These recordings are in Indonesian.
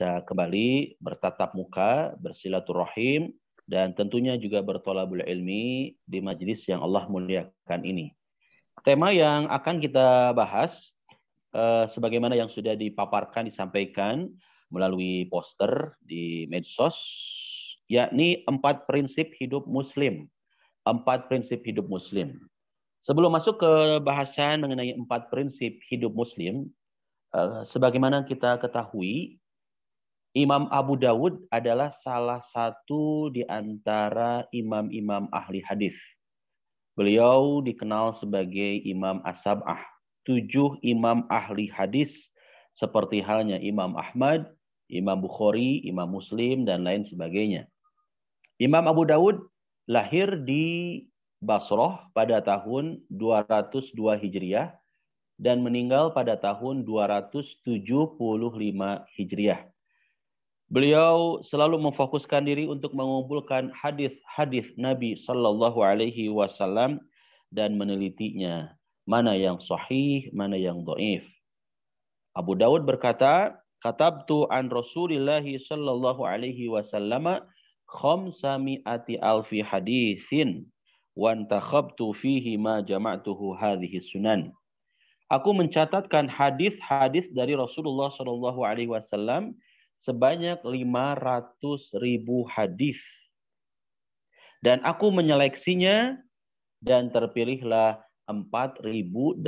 bisa kembali bertatap muka, bersilaturahim, dan tentunya juga bertolabul ilmi di majelis yang Allah muliakan ini. Tema yang akan kita bahas, sebagaimana yang sudah dipaparkan, disampaikan melalui poster di medsos, yakni 4 prinsip hidup Muslim. 4 prinsip hidup Muslim. Sebelum masuk ke bahasan mengenai 4 prinsip hidup Muslim, sebagaimana kita ketahui, Imam Abu Dawud adalah salah satu di antara imam-imam ahli hadis. Beliau dikenal sebagai Imam As-Sab'ah, 7 imam ahli hadis seperti halnya Imam Ahmad, Imam Bukhari, Imam Muslim, dan lain sebagainya. Imam Abu Dawud lahir di Basrah pada tahun 202 Hijriah dan meninggal pada tahun 275 Hijriah. Beliau selalu memfokuskan diri untuk mengumpulkan hadis-hadis Nabi Shallallahu Alaihi Wasallam dan menelitinya, mana yang sahih, mana yang dhaif. Abu Dawud berkata, "Katabtu an Rasulillahi Shallallahu Alaihi Wasallam khamsami'ati alfi hadithin wa antakhabtu fihi ma jama'tuhu hadhihi sunan." Aku mencatatkan hadis-hadis dari Rasulullah Shallallahu Alaihi Wasallam sebanyak 500.000 hadis, dan aku menyeleksinya dan terpilihlah 4.800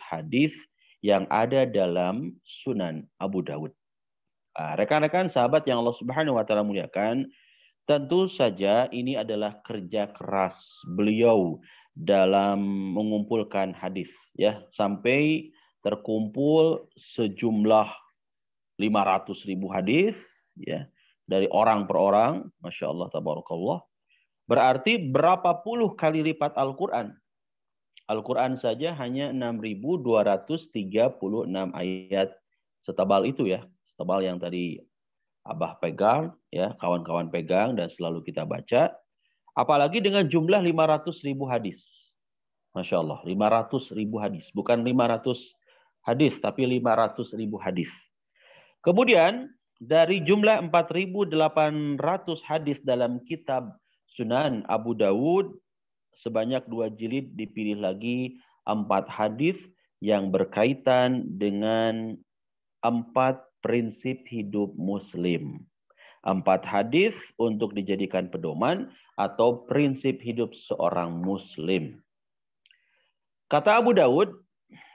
hadis yang ada dalam Sunan Abu Dawud. Rekan-rekan sahabat yang Allah Subhanahu wa taala muliakan, tentu saja ini adalah kerja keras beliau dalam mengumpulkan hadis, ya, sampai terkumpul sejumlah 500.000 hadis, ya, dari orang per orang, masya Allah, tabarakallah. Berarti berapa puluh kali lipat Al-Quran? Al-Quran saja hanya 6.236 ayat, setebal itu, ya, setebal yang tadi Abah pegang, ya, kawan-kawan pegang dan selalu kita baca. Apalagi dengan jumlah 500.000 hadis. Masya Allah, 500.000 hadis. Bukan 500 hadis, tapi 500.000 hadis. Kemudian, dari jumlah 4.800 hadis dalam kitab Sunan Abu Dawud, sebanyak 2 jilid dipilih lagi 4 hadis yang berkaitan dengan 4 prinsip hidup Muslim. 4 hadis untuk dijadikan pedoman atau prinsip hidup seorang Muslim. Kata Abu Dawud,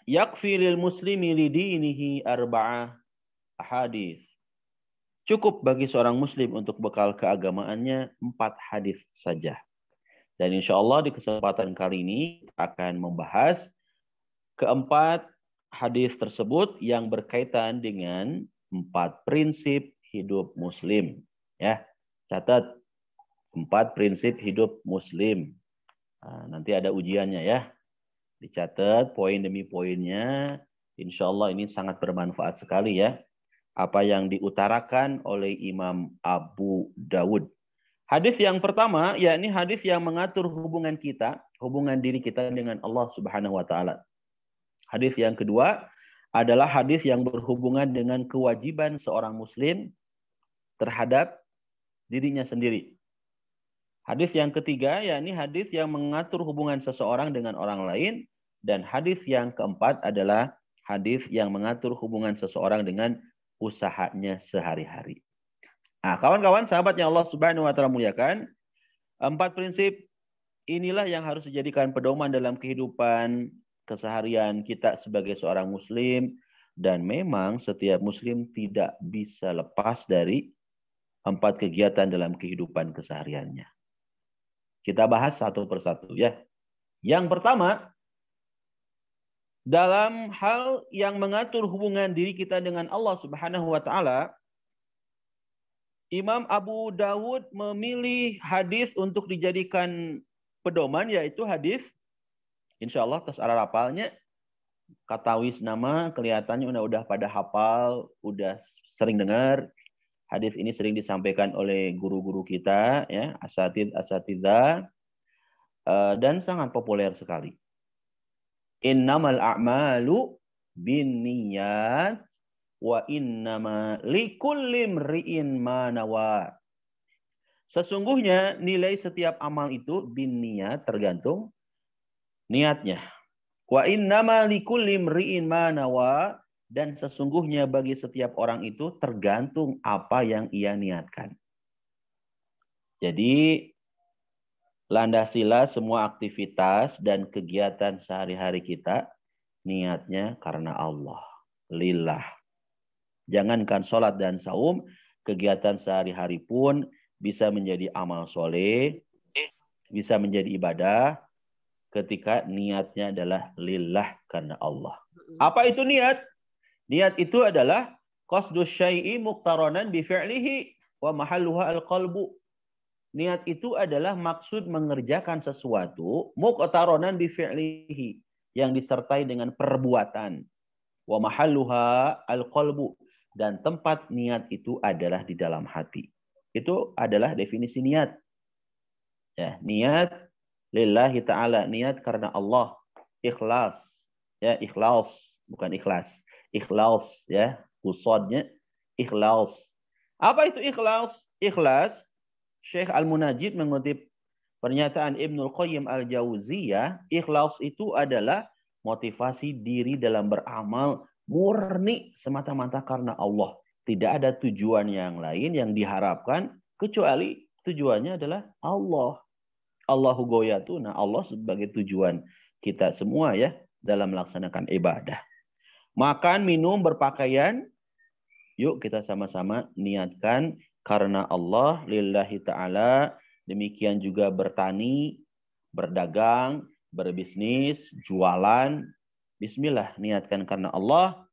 yakfi lil muslimi lidinihi arba'ah hadis. Cukup bagi seorang Muslim untuk bekal keagamaannya 4 hadis saja. Dan insya Allah di kesempatan kali ini akan membahas keempat hadis tersebut yang berkaitan dengan 4 prinsip hidup Muslim. Ya, catat 4 prinsip hidup Muslim. Nanti ada ujiannya, ya. Dicatat poin demi poinnya. Insya Allah ini sangat bermanfaat sekali, ya, apa yang diutarakan oleh Imam Abu Dawud. Hadis yang pertama, yakni hadis yang mengatur hubungan kita, hubungan diri kita dengan Allah Subhanahu wa taala. Hadis yang kedua adalah hadis yang berhubungan dengan kewajiban seorang Muslim terhadap dirinya sendiri. Hadis yang ketiga, yakni hadis yang mengatur hubungan seseorang dengan orang lain. Dan hadis yang keempat adalah hadis yang mengatur hubungan seseorang dengan usahanya sehari-hari. Nah, kawan-kawan sahabat yang Allah Subhanahu wa taala muliakan, 4 prinsip inilah yang harus dijadikan pedoman dalam kehidupan keseharian kita sebagai seorang Muslim, dan memang setiap Muslim tidak bisa lepas dari 4 kegiatan dalam kehidupan kesehariannya. Kita bahas satu persatu, ya. Yang pertama, dalam hal yang mengatur hubungan diri kita dengan Allah Subhanahu wa taala, Imam Abu Dawud memilih hadis untuk dijadikan pedoman, yaitu hadis, insya Allah tes arah hafalnya, katawis nama, kelihatannya udah pada hafal, udah sering dengar. Hadis ini sering disampaikan oleh guru-guru kita, ya, asatidzah, dan sangat populer sekali. Innamal a'malu binniyat wa innama likulli imri'in ma nawa. Sesungguhnya nilai setiap amal itu bin niat, tergantung niatnya. Wa innama likulli imri'in ma nawa, dan sesungguhnya bagi setiap orang itu tergantung apa yang ia niatkan. Jadi landasilah semua aktivitas dan kegiatan sehari-hari kita niatnya karena Allah, lillah. Jangankan sholat dan saum, kegiatan sehari-hari pun bisa menjadi amal soleh, bisa menjadi ibadah ketika niatnya adalah lillah, karena Allah. Apa itu niat? Niat itu adalah qasdus syai'i muqtaranan bi fi'lihi wa mahalluha al-qalbu. Niat itu adalah maksud mengerjakan sesuatu muqtaranan bi fi'lihi, yang disertai dengan perbuatan. Wa mahalluha al-qalbu, dan tempat niat itu adalah di dalam hati. Itu adalah definisi niat. Ya, niat lillahi ta'ala, niat karena Allah. Ikhlas, ya, ikhlas, bukan ikhlas. Ikhlas, ya, usodnya ikhlas. Apa itu ikhlas? Ikhlas, Syekh Al-Munajjid mengutip pernyataan Ibnul Qayyim Al-Jauziyah, ikhlas itu adalah motivasi diri dalam beramal murni semata-mata karena Allah. Tidak ada tujuan yang lain yang diharapkan kecuali tujuannya adalah Allah. Allahu goyatuna, Allah sebagai tujuan kita semua ya dalam melaksanakan ibadah. Makan, minum, berpakaian, yuk kita sama-sama niatkan karena Allah, lillahi ta'ala. Demikian juga bertani, berdagang, berbisnis, jualan. Bismillah, niatkan karena Allah.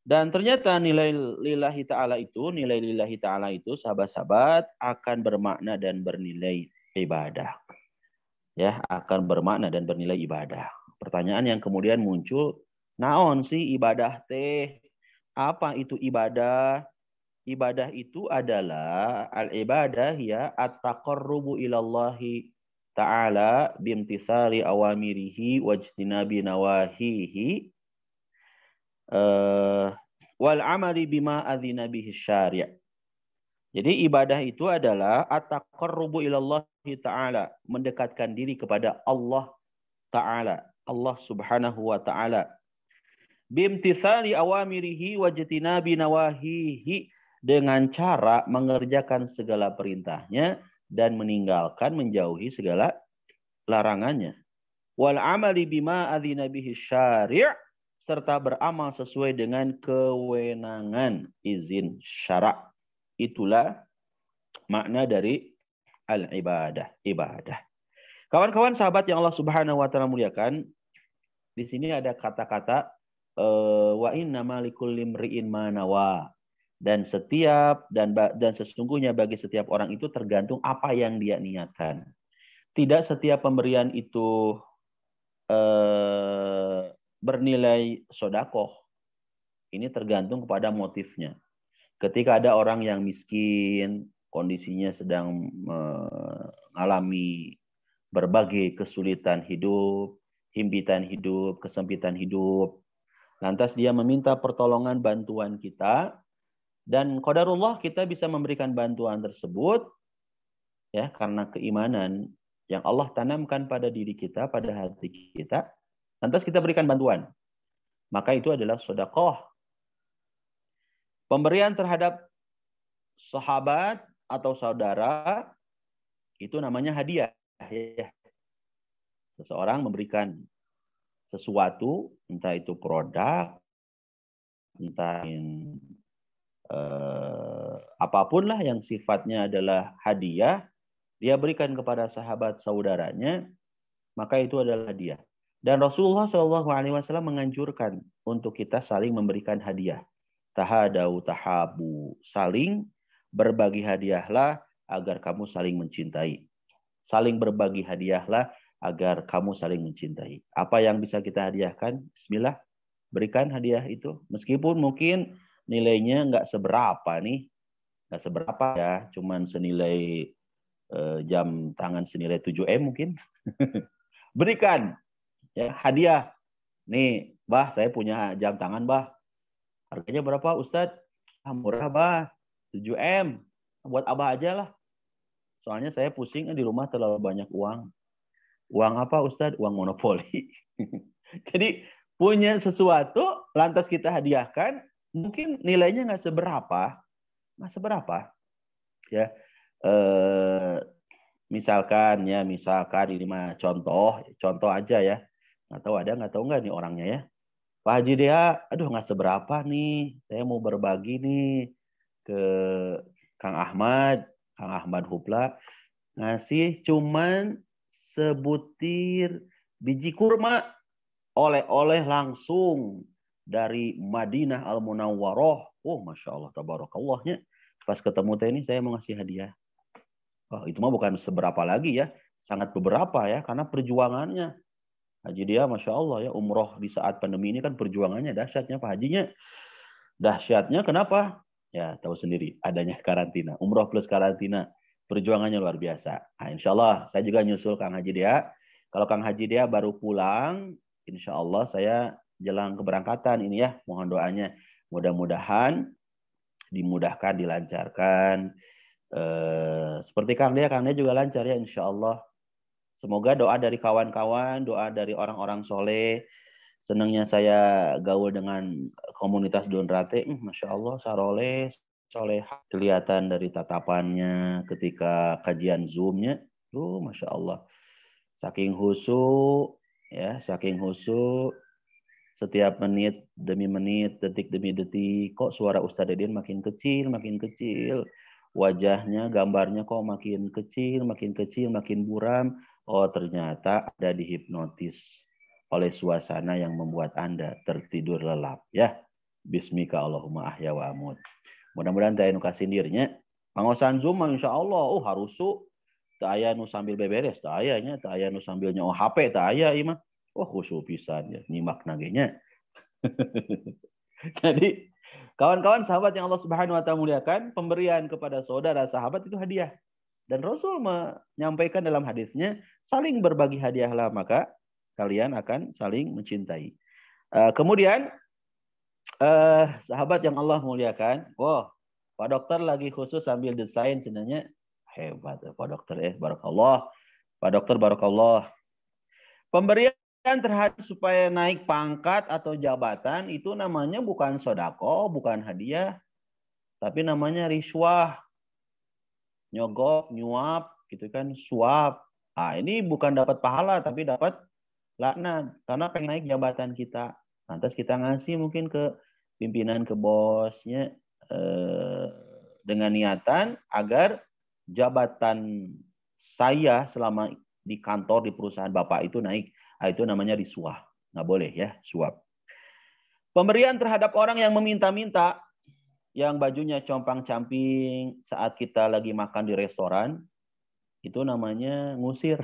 Dan ternyata nilai lillahi ta'ala itu, sahabat-sahabat, akan bermakna dan bernilai ibadah. Ya, akan bermakna dan bernilai ibadah. Pertanyaan yang kemudian muncul, naon sih ibadah teh? Apa itu ibadah? Ibadah itu adalah al-ibadah ya at-taqarrubu ilallahi ta'ala bimtithali awamirihi wajtinabi nawahihi wal amali bima adzina bihi syari'. Jadi ibadah itu adalah at-taqarrubu ilallahi ta'ala, mendekatkan diri kepada Allah ta'ala, Allah subhanahu wa ta'ala. Bimtithali awamirihi wajtinabi nawahihi, dengan cara mengerjakan segala perintahnya dan meninggalkan, menjauhi segala larangannya. Wal amali bima adzina bihi syari', serta beramal sesuai dengan kewenangan izin syarak. Itulah makna dari al-ibadah, ibadah. Kawan-kawan sahabat yang Allah Subhanahu wa taala muliakan, di sini ada kata-kata wa innama likulli imri'in ma nawa. Dan sesungguhnya bagi setiap orang itu tergantung apa yang dia niatkan. Tidak setiap pemberian itu bernilai sodakoh. Ini tergantung kepada motifnya. Ketika ada orang yang miskin, kondisinya sedang mengalami berbagai kesulitan hidup, himpitan hidup, kesempitan hidup, lantas dia meminta pertolongan bantuan kita, dan qadarullah kita bisa memberikan bantuan tersebut ya karena keimanan yang Allah tanamkan pada diri kita, pada hati kita. Lantas kita berikan bantuan. Maka itu adalah sedekah. Pemberian terhadap sahabat atau saudara itu namanya hadiah. Seseorang memberikan sesuatu, entah itu produk, entah apapun lah yang sifatnya adalah hadiah, dia berikan kepada sahabat saudaranya, maka itu adalah hadiah. Dan Rasulullah SAW menganjurkan untuk kita saling memberikan hadiah. Tahadau tahabu, saling berbagi hadiahlah agar kamu saling mencintai. Saling berbagi hadiahlah agar kamu saling mencintai. Apa yang bisa kita hadiahkan? Bismillah, berikan hadiah itu. Meskipun mungkin nilainya nggak seberapa nih, nggak seberapa ya, cuman senilai jam tangan senilai 7M mungkin. Berikan ya hadiah. Nih, Bah, saya punya jam tangan, Bah. Harganya berapa Ustadz? Murah bah, 7M. Buat abah aja lah. Soalnya saya pusing di rumah terlalu banyak uang. Uang apa Ustadz? Uang monopoli. Jadi punya sesuatu, lantas kita hadiahkan, mungkin nilainya nggak seberapa. Nggak seberapa. Ya. Misalkan ini mah contoh aja ya. Nggak tahu nggak nih orangnya ya. Pak Haji Dea, aduh nggak seberapa nih. Saya mau berbagi nih ke Kang Ahmad Hupla. Ngasih cuman sebutir biji kurma. Oleh-oleh langsung dari Madinah Al-Munawwaroh. Oh, Masya Allah, tabarakallah. Pas ketemu teh ini saya mau ngasih hadiah. Oh, itu mah bukan seberapa lagi ya. Sangat beberapa ya. Karena perjuangannya. Haji dia Masya Allah ya. Umroh di saat pandemi ini kan perjuangannya dahsyatnya Pak Hajinya. Dahsyatnya kenapa? Ya tahu sendiri. Adanya karantina. Umroh plus karantina. Perjuangannya luar biasa. Nah, insya Allah saya juga nyusul Kang Haji dia. Kalau Kang Haji dia baru pulang, insya Allah saya jelang keberangkatan ini ya. Mohon doanya. Mudah-mudahan dimudahkan, dilancarkan. Seperti Kang dia juga lancar ya insya Allah. Semoga doa dari kawan-kawan, doa dari orang-orang soleh. Senangnya saya gaul dengan komunitas Donrate. Masya Allah, saroleh, soleh. Kelihatan dari tatapannya ketika kajian Zoom-nya. Masya Allah. Saking husu, ya, saking husu. Setiap menit demi menit, detik demi detik, kok suara Ustadz Dedin makin kecil, makin kecil. Wajahnya, gambarnya kok makin kecil, makin buram. Oh, ternyata ada dihipnotis oleh suasana yang membuat Anda tertidur lelap. Ya, Bismika Allahumma ahya wa amut. Mudah-mudahan saya nukasin dirinya. Pangosan Zoom, insya Allah. Oh, harusu. Tak aya nu sambil beberes. Tak ayanya. Tak aya nu sambil nyawa HP. Tak aya, imah. Oh, khusyuk pisan ya. Nyimak nagenya. Jadi, kawan-kawan sahabat yang Allah Subhanahu wa taala muliakan, pemberian kepada saudara sahabat itu hadiah. Dan Rasul menyampaikan dalam hadisnya, saling berbagi hadiahlah maka kalian akan saling mencintai. Kemudian sahabat yang Allah muliakan, Pak Dokter lagi khusus sambil desain sebenarnya hebat Pak Dokter barakallah. Pak Dokter barakallah. Pemberian terhadap supaya naik pangkat atau jabatan itu namanya bukan sodako, bukan hadiah, tapi namanya riswah, nyogok, nyuap, gitu kan, suap. Ini bukan dapat pahala, tapi dapat laknat, karena pengen naik jabatan kita. Lantas kita ngasih mungkin ke pimpinan, ke bosnya, dengan niatan agar jabatan saya selama di kantor, di perusahaan Bapak itu naik. Itu namanya risuah. Nggak boleh ya, suap. Pemberian terhadap orang yang meminta-minta, yang bajunya compang-camping saat kita lagi makan di restoran, itu namanya ngusir.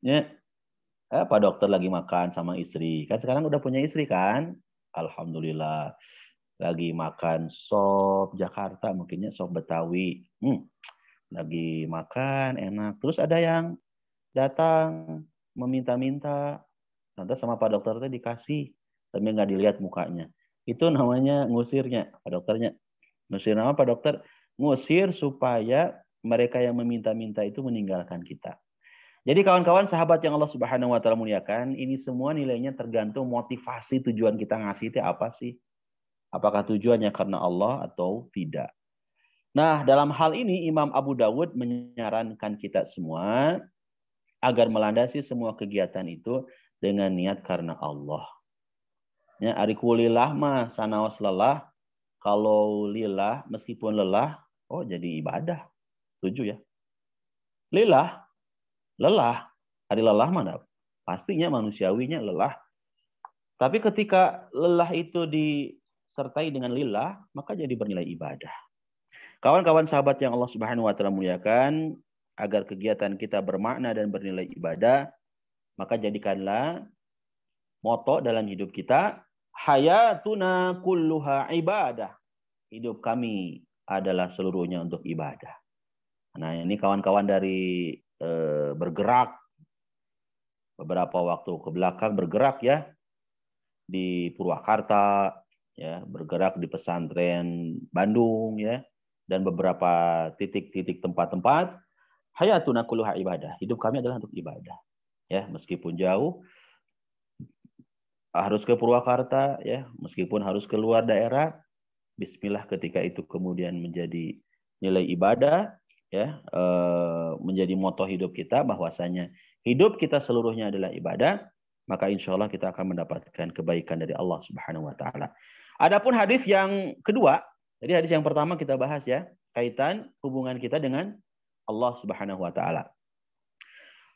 Ya, Pak Dokter lagi makan sama istri. Kan sekarang udah punya istri kan? Alhamdulillah. Lagi makan sop Jakarta, mungkinnya sop Betawi. Lagi makan, enak. Terus ada yang datang meminta-minta, lantas sama Pak Dokter tadi dikasih, tapi nggak dilihat mukanya. Itu namanya ngusirnya, Pak Dokternya. Ngusir nama Pak Dokter, ngusir supaya mereka yang meminta-minta itu meninggalkan kita. Jadi kawan-kawan sahabat yang Allah Subhanahu wa taala muliakan, ini semua nilainya tergantung motivasi tujuan kita ngasih itu apa sih? Apakah tujuannya karena Allah atau tidak? Nah, dalam hal ini Imam Abu Dawud menyarankan kita semua agar melandasi semua kegiatan itu dengan niat karena Allah. Ya, ari kulillah mah sanaos lelah, kalau lillah meskipun lelah, jadi ibadah. Setuju ya? Lillah, lelah, ari lelah mana? Pastinya manusiawinya lelah. Tapi ketika lelah itu disertai dengan lillah, maka jadi bernilai ibadah. Kawan-kawan sahabat yang Allah Subhanahu wa taala muliakan, agar kegiatan kita bermakna dan bernilai ibadah, maka jadikanlah moto dalam hidup kita, hayatuna kulluha ibadah. Hidup kami adalah seluruhnya untuk ibadah. Nah, ini kawan-kawan dari bergerak beberapa waktu ke belakang bergerak ya di Purwakarta, ya, bergerak di pesantren Bandung ya, dan beberapa titik-titik tempat-tempat. Hayatuna kulluha ibadah. Hidup kami adalah untuk ibadah. Ya, meskipun jauh, harus ke Purwakarta ya, meskipun harus keluar daerah, bismillah ketika itu kemudian menjadi nilai ibadah ya, menjadi moto hidup kita bahwasanya hidup kita seluruhnya adalah ibadah, maka insya Allah kita akan mendapatkan kebaikan dari Allah Subhanahu wa taala. Adapun hadis yang kedua, jadi hadis yang pertama kita bahas ya, kaitan hubungan kita dengan Allah Subhanahu wa taala.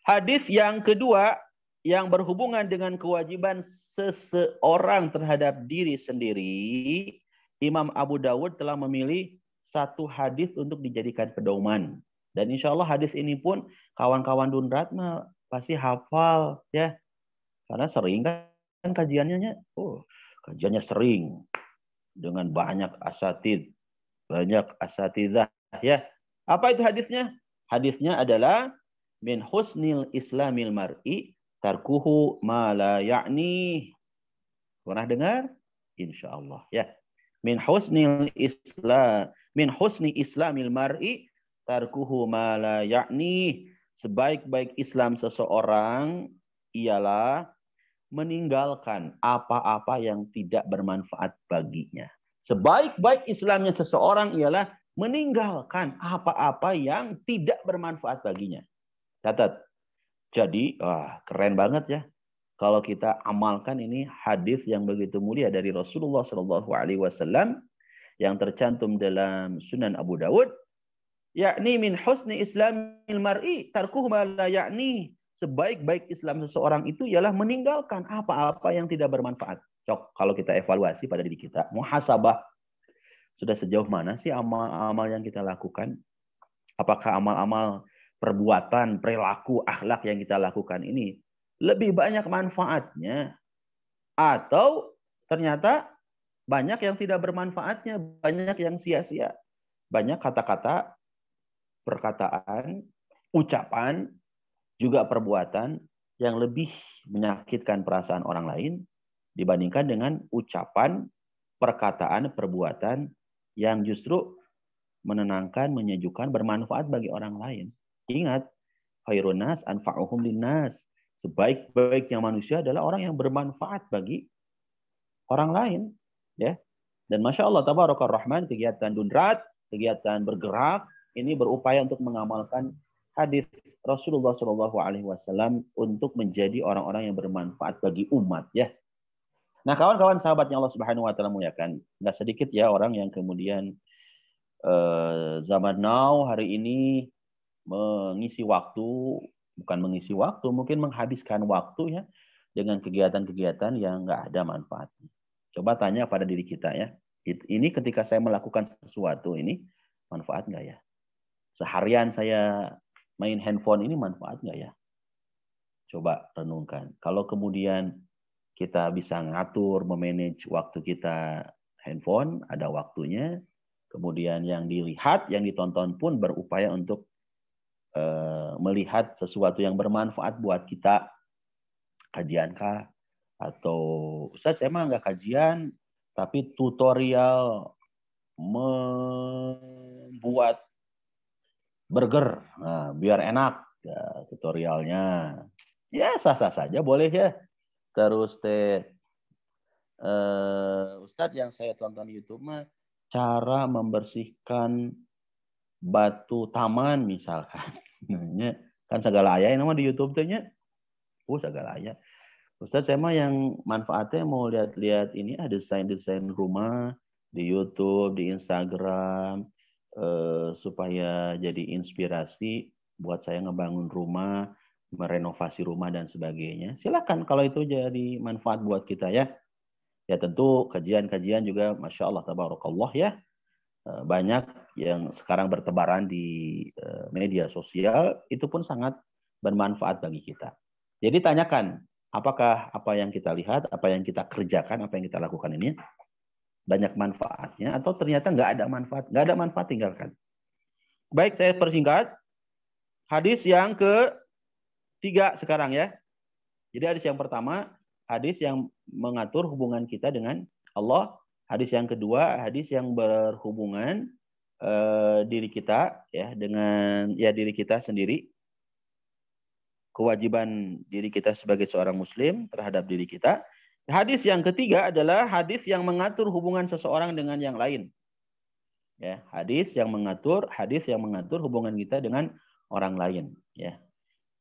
Hadis yang kedua yang berhubungan dengan kewajiban seseorang terhadap diri sendiri, Imam Abu Dawud telah memilih satu hadis untuk dijadikan pedoman. Dan insya Allah hadis ini pun kawan-kawan Dunrat mah pasti hafal ya, karena sering kan kajiannya, kajiannya sering dengan banyak asatid, banyak asatidzah ya. Apa itu hadisnya? Hadisnya adalah min husnil islamil mar'i tarkuhu ma la ya'ni. Pernah dengar? Insya Allah ya. Min husni islamil mar'i tarkuhu ma la ya'ni. Sebaik-baik Islam seseorang ialah meninggalkan apa-apa yang tidak bermanfaat baginya. Sebaik-baik Islamnya seseorang ialah meninggalkan apa-apa yang tidak bermanfaat baginya. Catat. Jadi, keren banget ya. Kalau kita amalkan ini hadis yang begitu mulia dari Rasulullah Shallallahu Alaihi Wasallam yang tercantum dalam Sunan Abu Dawud, yakni min husni islamil mar'i tarkuhu ma la ya'ni. Sebaik-baik Islam seseorang itu ialah meninggalkan apa-apa yang tidak bermanfaat. Cok, kalau kita evaluasi pada diri kita, muhasabah, sudah sejauh mana sih amal-amal yang kita lakukan? Apakah amal-amal perbuatan, perilaku, akhlak yang kita lakukan ini lebih banyak manfaatnya atau ternyata banyak yang tidak bermanfaatnya, banyak yang sia-sia, banyak kata-kata, perkataan, ucapan, juga perbuatan yang lebih menyakitkan perasaan orang lain dibandingkan dengan ucapan, perkataan, perbuatan yang justru menenangkan, menyejukkan, bermanfaat bagi orang lain. Ingat, khairun nas anfa'uhum linnas. Sebaik-baiknya manusia adalah orang yang bermanfaat bagi orang lain, ya. Dan Masya Allah, Tabarakar Rahman, kegiatan Dunrat, kegiatan bergerak, ini berupaya untuk mengamalkan hadis Rasulullah Shallallahu Alaihi Wasallam untuk menjadi orang-orang yang bermanfaat bagi umat, ya. Nah, kawan-kawan sahabatnya Allah Subhanahu Wa Taala muliakan, nggak sedikit ya orang yang kemudian zaman now hari ini mengisi waktu, bukan mengisi waktu, mungkin menghabiskan waktu ya dengan kegiatan-kegiatan yang nggak ada manfaatnya. Coba tanya pada diri kita ya, ini ketika saya melakukan sesuatu ini manfaat nggak ya? Seharian saya main handphone ini manfaat nggak ya? Coba renungkan. Kalau kemudian kita bisa ngatur, memanage waktu kita handphone, ada waktunya, kemudian yang dilihat, yang ditonton pun berupaya untuk melihat sesuatu yang bermanfaat buat kita. Kajian kah? Atau Ustaz emang nggak kajian, tapi tutorial membuat burger, nah, biar enak ya, tutorialnya. Ya sah-sah saja boleh ya. Terus Ustaz yang saya tonton YouTube mah cara membersihkan batu taman misalkan. Kan segala aya nama di YouTube nya. Segala aya. Ustaz saya mah yang manfaatnya mau lihat-lihat ini desain-desain rumah di YouTube, di Instagram, supaya jadi inspirasi buat saya ngebangun rumah, merenovasi rumah dan sebagainya. Silakan kalau itu jadi manfaat buat kita ya. Ya tentu kajian-kajian juga Masya Allah Tabarakallah ya. Banyak yang sekarang bertebaran di media sosial, itu pun sangat bermanfaat bagi kita. Jadi tanyakan, apakah apa yang kita lihat, apa yang kita kerjakan, apa yang kita lakukan ini banyak manfaatnya, atau ternyata nggak ada manfaat. Nggak ada manfaat, tinggalkan. Baik, saya persingkat. Hadis yang ke-3 sekarang ya. Jadi hadis yang pertama, hadis yang mengatur hubungan kita dengan Allah Hadis yang kedua, hadis yang berhubungan diri kita ya dengan diri kita sendiri, kewajiban diri kita sebagai seorang muslim terhadap diri kita. Hadis yang ketiga adalah hadis yang mengatur hubungan seseorang dengan yang lain. Ya, hadis yang mengatur hubungan kita dengan orang lain, ya.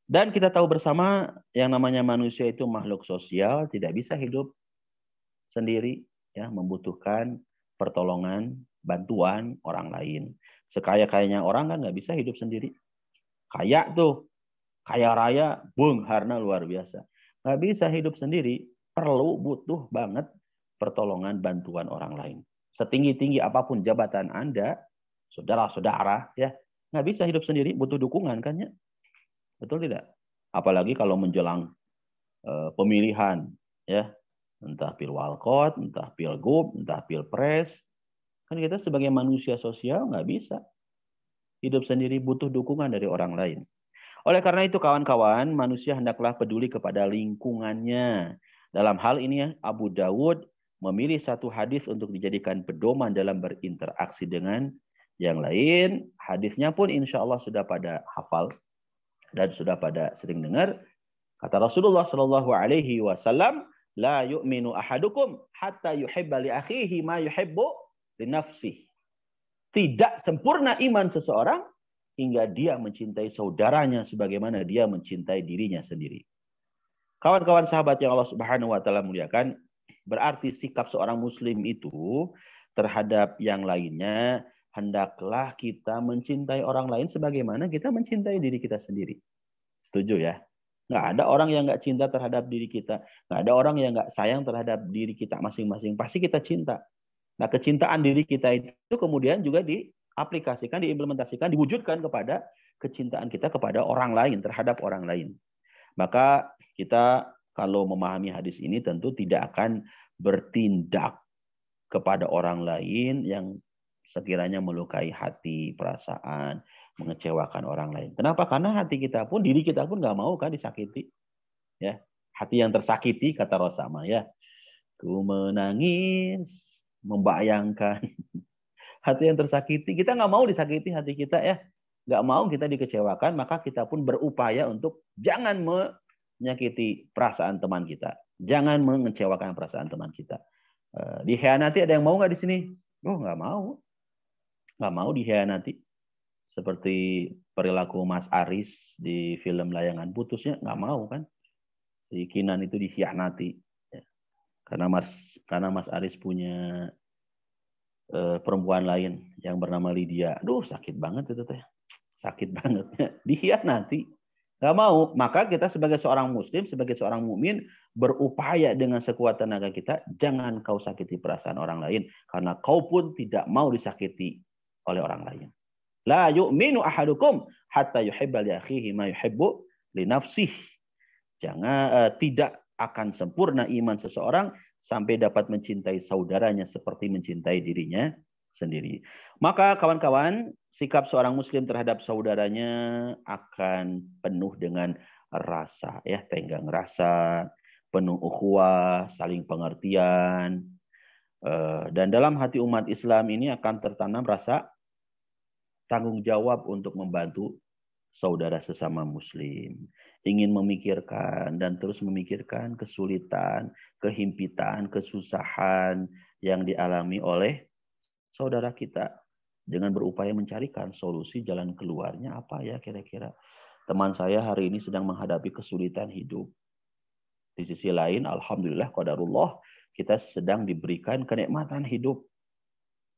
Dan kita tahu bersama yang namanya manusia itu makhluk sosial, tidak bisa hidup sendiri, ya, membutuhkan pertolongan, bantuan orang lain. Sekaya-kayanya orang kan nggak bisa hidup sendiri. Kaya tuh, kaya raya, Bung Karno luar biasa. Nggak bisa hidup sendiri, butuh banget pertolongan, bantuan orang lain. Setinggi-tinggi apapun jabatan Anda, saudara-saudara, ya, nggak bisa hidup sendiri, butuh dukungan kan ya. Betul tidak? Apalagi kalau menjelang pemilihan, ya, entah pilwalkot, entah pilgub, entah pilpres, kan kita sebagai manusia sosial nggak bisa hidup sendiri, butuh dukungan dari orang lain. Oleh karena itu kawan-kawan, manusia hendaklah peduli kepada lingkungannya. Dalam hal ini Abu Dawud memilih satu hadis untuk dijadikan pedoman dalam berinteraksi dengan yang lain. Hadisnya pun insya Allah sudah pada hafal dan sudah pada sering dengar. Kata Rasulullah Shallallahu Alaihi Wasallam, la yu'minu ahadukum hatta yuhibba li akhihi ma yuhibbu li nafsihi. Tidak sempurna iman seseorang hingga dia mencintai saudaranya sebagaimana dia mencintai dirinya sendiri. Kawan-kawan sahabat yang Allah Subhanahu wa taala muliakan, berarti sikap seorang muslim itu terhadap yang lainnya, hendaklah kita mencintai orang lain sebagaimana kita mencintai diri kita sendiri. Setuju ya? Nggak ada orang yang nggak cinta terhadap diri kita. Nggak ada orang yang nggak sayang terhadap diri kita masing-masing. Pasti kita cinta. Nah, kecintaan diri kita itu kemudian juga diaplikasikan, diimplementasikan, diwujudkan kepada kecintaan kita kepada orang lain, terhadap orang lain. Maka kita kalau memahami hadis ini tentu tidak akan bertindak kepada orang lain yang sekiranya melukai hati, perasaan, mengecewakan orang lain. Kenapa? Karena hati kita pun, diri kita pun nggak mau kan disakiti. Ya, hati yang tersakiti, kata Rosama, ya. Ku menangis, membayangkan hati yang tersakiti. Kita nggak mau disakiti hati kita, ya. Nggak mau kita dikecewakan, maka kita pun berupaya untuk jangan menyakiti perasaan teman kita. Jangan mengecewakan perasaan teman kita. Dikhianati, ada yang mau nggak di sini? Oh, nggak mau. Nggak mau dikhianati. Seperti perilaku Mas Aris di film Layangan Putusnya, nggak mau kan. Si Kinan itu dikhianati. Karena Mas Aris punya perempuan lain yang bernama Lydia. Aduh, sakit banget itu teh. Sakit banget. Dikhianati. Nggak mau. Maka kita sebagai seorang muslim, sebagai seorang mukmin berupaya dengan sekuat tenaga kita, jangan kau sakiti perasaan orang lain. Karena kau pun tidak mau disakiti oleh orang lain. La yu'minu ahadukum hatta yuhibba li akhihi ma yuhibbu li nafsihi. Jangan tidak akan sempurna iman seseorang sampai dapat mencintai saudaranya seperti mencintai dirinya sendiri. Maka kawan-kawan, sikap seorang muslim terhadap saudaranya akan penuh dengan rasa, ya, tenggang rasa, penuh ukhuwah, saling pengertian. Dan dalam hati umat Islam ini akan tertanam rasa tanggung jawab untuk membantu saudara sesama muslim. Ingin memikirkan dan terus memikirkan kesulitan, kehimpitan, kesusahan yang dialami oleh saudara kita. Dengan berupaya mencarikan solusi jalan keluarnya apa ya kira-kira. Teman saya hari ini sedang menghadapi kesulitan hidup. Di sisi lain, alhamdulillah, qadarullah, kita sedang diberikan kenikmatan hidup.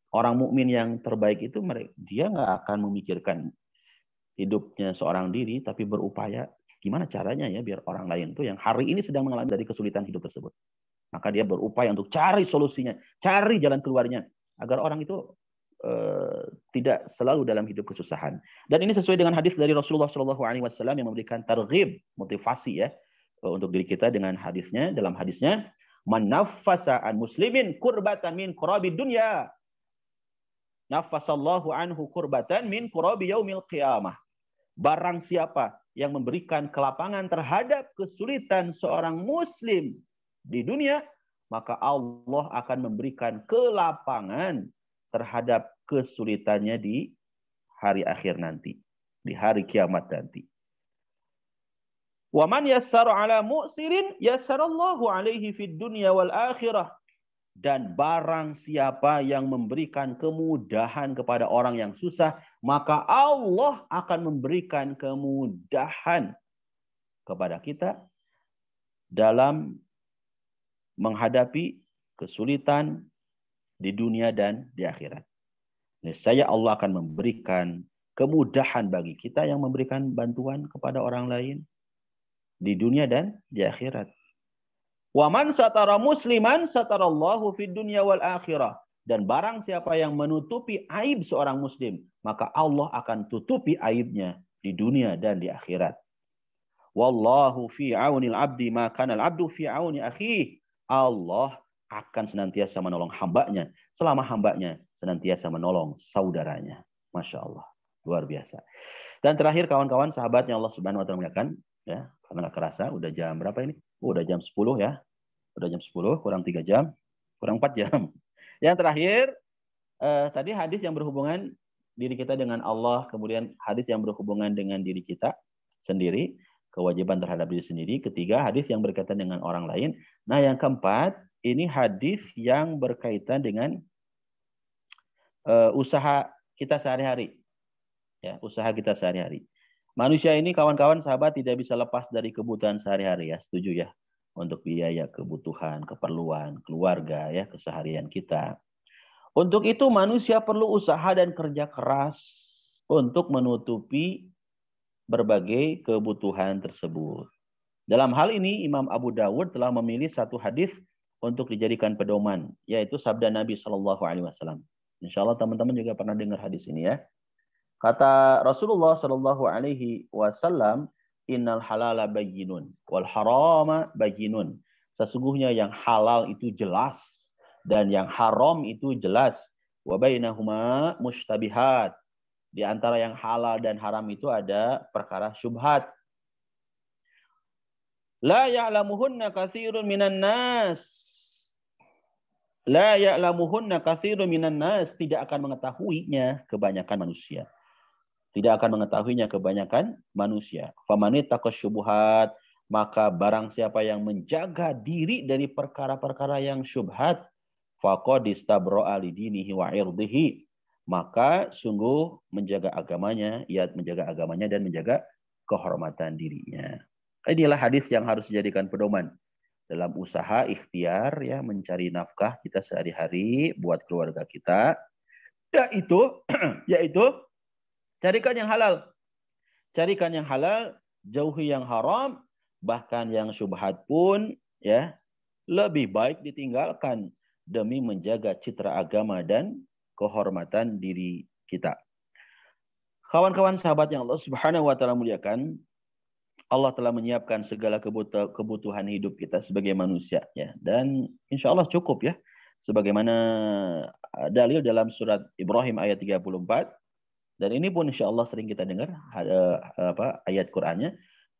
Orang mukmin yang terbaik itu dia nggak akan memikirkan hidupnya seorang diri, tapi berupaya gimana caranya ya biar orang lain tuh yang hari ini sedang mengalami dari kesulitan hidup tersebut. Maka dia berupaya untuk cari solusinya, cari jalan keluarnya agar orang itu tidak selalu dalam hidup kesusahan. Dan ini sesuai dengan hadis dari Rasulullah SAW yang memberikan targhib, motivasi ya untuk diri kita dengan hadisnya. Dalam hadisnya, man naffasa an muslimin kurbatan min qurabid dunya, naffasallahu anhu kurbatan min qurabi yaumil qiyamah. Barang siapa yang memberikan kelapangan terhadap kesulitan seorang muslim di dunia, maka Allah akan memberikan kelapangan terhadap kesulitannya di hari akhir nanti, di hari kiamat nanti. Wa man yassara ala mu'sirin yassarallahu alaihi fid dunya wal akhirah. Dan barang siapa yang memberikan kemudahan kepada orang yang susah, maka Allah akan memberikan kemudahan kepada kita dalam menghadapi kesulitan di dunia dan di akhirat. Niscaya Allah akan memberikan kemudahan bagi kita yang memberikan bantuan kepada orang lain di dunia dan di akhirat. Wa man satara musliman satarallahu fid dunya wal akhirah. Dan barang siapa yang menutupi aib seorang muslim, maka Allah akan tutupi aibnya di dunia dan di akhirat. Wallahu fi aunil abdi ma kana al abdu fi auni akhihi. Allah akan senantiasa menolong hambanya selama hambanya senantiasa menolong saudaranya. Masya Allah. Luar biasa. Dan terakhir kawan-kawan sahabatnya Allah Subhanahu wa taala muliakan, ya, karena nggak kerasa udah jam berapa ini? Udah jam 10 ya. Udah jam 10 kurang 3 jam, kurang 4 jam. Yang terakhir tadi hadis yang berhubungan diri kita dengan Allah, kemudian hadis yang berhubungan dengan diri kita sendiri, kewajiban terhadap diri sendiri. Ketiga, hadis yang berkaitan dengan orang lain. Nah, yang keempat, ini hadis yang berkaitan dengan usaha kita sehari-hari. Ya, usaha kita sehari-hari. Manusia ini kawan-kawan sahabat tidak bisa lepas dari kebutuhan sehari-hari ya, setuju ya? Untuk biaya kebutuhan, keperluan, keluarga ya, keseharian kita. Untuk itu manusia perlu usaha dan kerja keras untuk menutupi berbagai kebutuhan tersebut. Dalam hal ini Imam Abu Dawud telah memilih satu hadis untuk dijadikan pedoman, yaitu sabda Nabi Shallallahu Alaihi Wasallam. Insya Allah teman-teman juga pernah dengar hadis ini ya. Kata Rasulullah Shallallahu Alaihi Wasallam, innal halala bayyinun wal harama bayyinun. Sesungguhnya yang halal itu jelas dan yang haram itu jelas. Wa bainahuma mushtabihat. Di antara yang halal dan haram itu ada perkara syubhat. La ya'lamuhunna katsirun minan nas. La ya'lamuhunna katsirun minan nas, tidak akan mengetahuinya kebanyakan manusia. Tidak akan mengetahuinya kebanyakan manusia. Famanittaqas syubhat, maka barang siapa yang menjaga diri dari perkara-perkara yang syubhat, faqad istabra'a lidinihi wa 'irdihi, maka sungguh menjaga agamanya, ia menjaga agamanya dan menjaga kehormatan dirinya. Inilah hadis yang harus dijadikan pedoman dalam usaha ikhtiar ya, mencari nafkah kita sehari-hari buat keluarga kita. Yaitu carikan yang halal. Carikan yang halal, jauhi yang haram, bahkan yang syubhat pun ya lebih baik ditinggalkan demi menjaga citra agama dan kehormatan diri kita. Kawan-kawan sahabat yang Allah Subhanahu wa taala muliakan, Allah telah menyiapkan segala kebutuhan hidup kita sebagai manusia ya, dan insya Allah cukup ya, sebagaimana dalil dalam surat Ibrahim ayat 34. Dan ini pun insya Allah sering kita dengar ayat Qur'annya.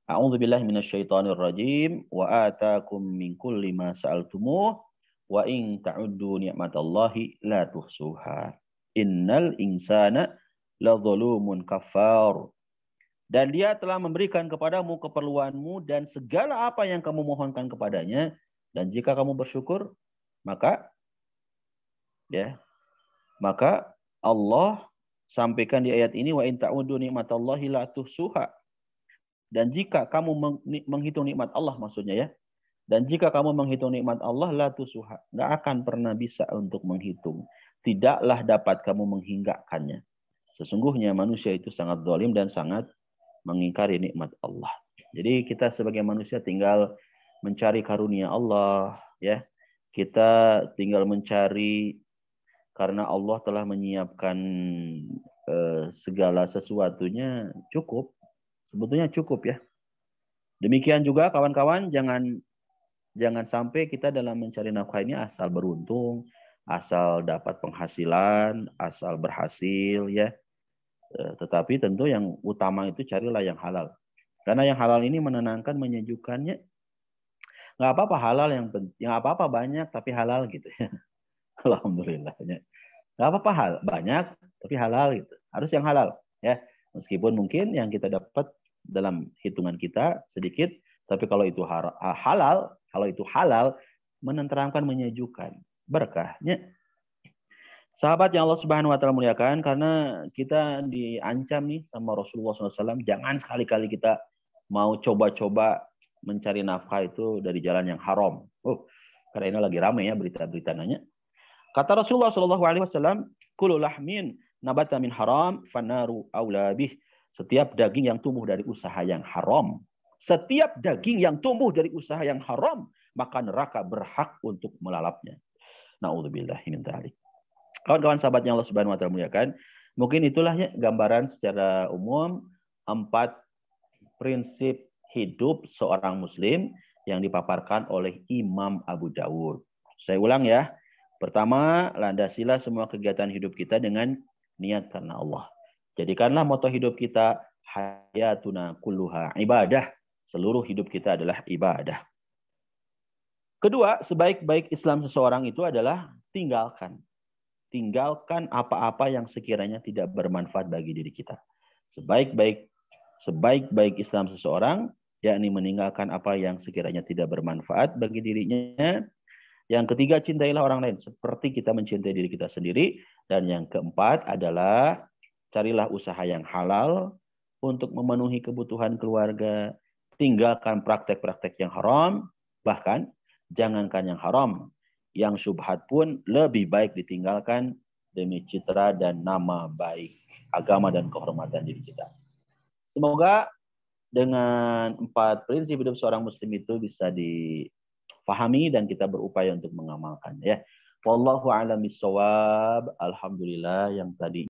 A'udzubillahi minasyaitonirrajim wa atakum min kulli ma sa'altumuh wa in ta'uddu ni'matallahi la tuhsuha. Innal insana ladzalumun kafar. Dan dia telah memberikan kepadamu keperluanmu dan segala apa yang kamu mohonkan kepadanya, dan jika kamu bersyukur maka Allah sampaikan di ayat ini, wa in ta'uddu nikmatallahi la tuhsuha. Dan jika kamu menghitung nikmat Allah, maksudnya ya. Dan jika kamu menghitung nikmat Allah, la tuhsuha, enggak akan pernah bisa untuk menghitung. Tidaklah dapat kamu menghinggakannya. Sesungguhnya manusia itu sangat zalim dan sangat mengingkari nikmat Allah. Jadi kita sebagai manusia tinggal mencari karunia Allah ya. Kita tinggal mencari, karena Allah telah menyiapkan segala sesuatunya cukup. Sebetulnya cukup ya. Demikian juga kawan-kawan, jangan sampai kita dalam mencari nafkah ini asal beruntung, asal dapat penghasilan, asal berhasil ya. Tetapi tentu yang utama itu carilah yang halal. Karena yang halal ini menenangkan, menyejukkannya, Nggak apa-apa halal yang penting, nggak apa-apa banyak tapi halal gitu. Alhamdulillah. Nggak apa-apa hal banyak tapi halal gitu. Harus yang halal ya. Meskipun mungkin yang kita dapat dalam hitungan kita sedikit, tapi kalau itu halal, kalau itu halal menenteramkan, menyejukkan, berkahnya. Sahabat yang Allah Subhanahu wa taala muliakan, karena kita diancam nih sama Rasulullah SAW, jangan sekali-kali kita mau coba-coba mencari nafkah itu dari jalan yang haram. Karena ini lagi ramai ya berita-berita nanya. Kata Rasulullah SAW, kullu lahmin nabata min haram fanaru aula bih. Setiap daging yang tumbuh dari usaha yang haram, setiap daging yang tumbuh dari usaha yang haram, maka neraka berhak untuk melalapnya. Na'udzubillah min dzalik. Kawan-kawan sahabat yang Allah Subhanahu wa taala muliakan, mungkin itulah ya gambaran secara umum 4 prinsip hidup seorang muslim yang dipaparkan oleh Imam Abu Dawud. Saya ulang ya. Pertama, landasilah semua kegiatan hidup kita dengan niat karena Allah. Jadikanlah moto hidup kita hayatuna kulluha ibadah. Seluruh hidup kita adalah ibadah. Kedua, sebaik-baik Islam seseorang itu adalah tinggalkan apa-apa yang sekiranya tidak bermanfaat bagi diri kita. Sebaik-baik Islam seseorang, yakni meninggalkan apa yang sekiranya tidak bermanfaat bagi dirinya. Yang ketiga, cintailah orang lain seperti kita mencintai diri kita sendiri. Dan yang keempat adalah carilah usaha yang halal untuk memenuhi kebutuhan keluarga. Tinggalkan praktek-praktek yang haram, bahkan jangankan yang haram, yang syubhat pun lebih baik ditinggalkan demi citra dan nama baik agama dan kehormatan diri kita. Semoga dengan 4 prinsip hidup seorang muslim itu bisa difahami dan kita berupaya untuk mengamalkan ya. Wallahu a'lam bishawab. Alhamdulillah yang tadi